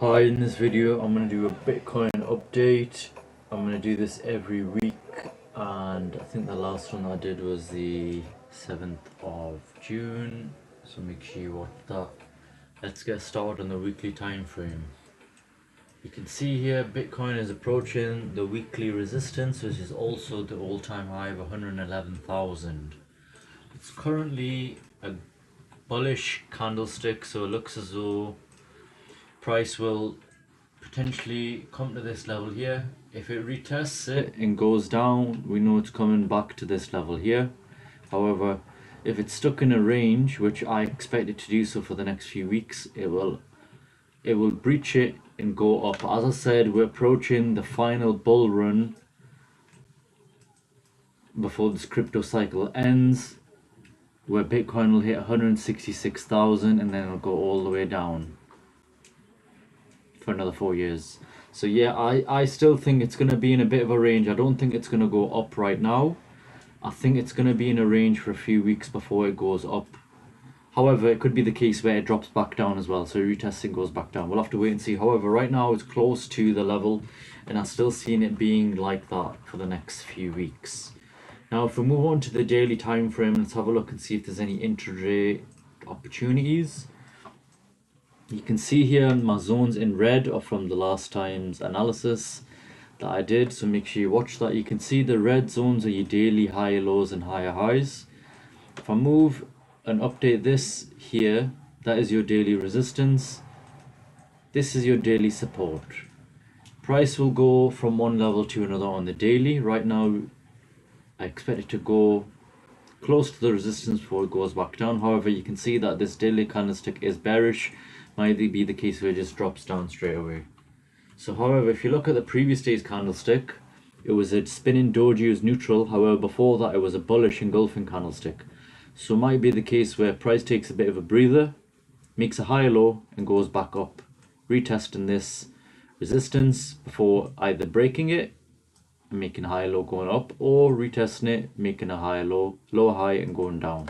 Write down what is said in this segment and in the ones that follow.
Hi, in this video I'm going to do a Bitcoin update. I'm going to do this every week, and I think the last one I did was the 7th of June, so make sure you watch that. Let's get started on the weekly time frame. You can see here Bitcoin is approaching the weekly resistance, which is also the all-time high of 111,000. It's currently a bullish candlestick, so it looks as though price will potentially come to this level here. If it retests it and goes down, we know it's coming back to this level here. However, if it's stuck in a range, which I expect it to do so for the next few weeks, it will breach it and go up. As I said, we're approaching the final bull run before this crypto cycle ends, where Bitcoin will hit 166,000 and then it'll go all the way down for another 4 years. So yeah, I still think it's going to be in a bit of a range. I don't think it's going to go up right now. I think it's going to be in a range for a few weeks before it goes up. However, it could be the case where it drops back down as well, so retesting goes back down. We'll have to wait and see. However, right now it's close to the level, and I'm still seeing it being like that for the next few weeks. Now if we move on to the daily time frame, let's have a look and see if there's any intraday opportunities. You can see here my zones in red are from the last time's analysis that I did, so make sure you watch that. You can see the red zones are your daily higher lows and higher highs. If I move and update this here, that is your daily resistance. This is your daily support. Price will go from one level to another on the daily. Right now I expect it to go close to the resistance before it goes back down. However, you can see that this daily candlestick is bearish. Might be the case where it just drops down straight away. So however, if you look at the previous day's candlestick, it was a spinning doji as neutral. However, before that it was a bullish engulfing candlestick. So it might be the case where price takes a bit of a breather, makes a higher low and goes back up, retesting this resistance before either breaking it and making a higher low going up, or retesting it, making a higher low, lower high and going down.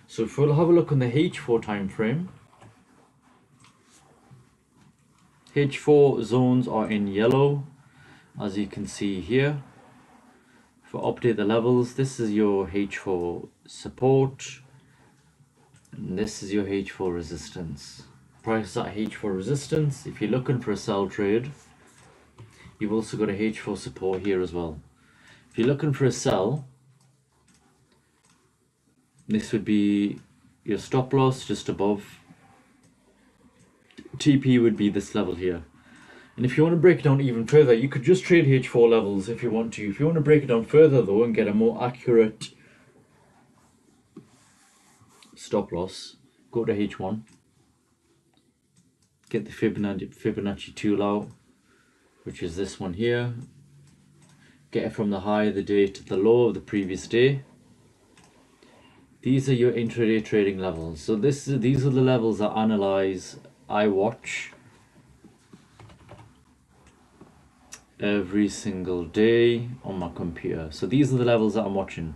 So if we'll have a look on the H4 time frame, H4 zones are in yellow, as you can see here. If I update the levels, this is your H4 support, and this is your H4 resistance. Price at H4 resistance. If you're looking for a sell trade, you've also got a H4 support here as well. If you're looking for a sell, this would be your stop loss just above. TP would be this level here. And if you want to break it down even further, you could just trade H4 levels if you want to. If you want to break it down further though and get a more accurate stop loss, go to H1, get the Fibonacci tool out, which is this one here. Get it from the high of the day to the low of the previous day. These are your intraday trading levels. So these are the levels I watch every single day on my computer. So these are the levels that I'm watching.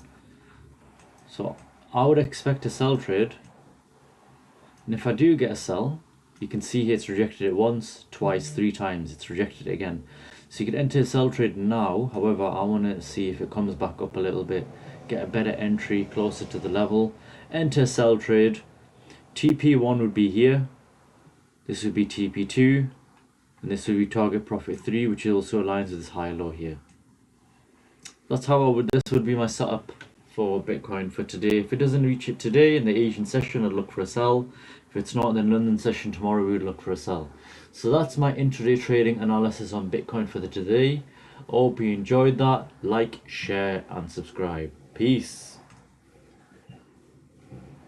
So I would expect a sell trade, and if I do get a sell, you can see here it's rejected it once, twice, 3 times. It's rejected it again. So you could enter a sell trade now. However, I want to see if it comes back up a little bit, get a better entry closer to the level, enter a sell trade. TP1 would be here, this would be TP2, and this would be target profit 3, which also aligns with this high low here. That's how this would be my setup for Bitcoin for today. If it doesn't reach it today in the Asian session, I'd look for a sell. If it's not, then London session tomorrow, we would look for a sell. So that's my intraday trading analysis on Bitcoin for the today. Hope you enjoyed that. Like, share and subscribe. Peace.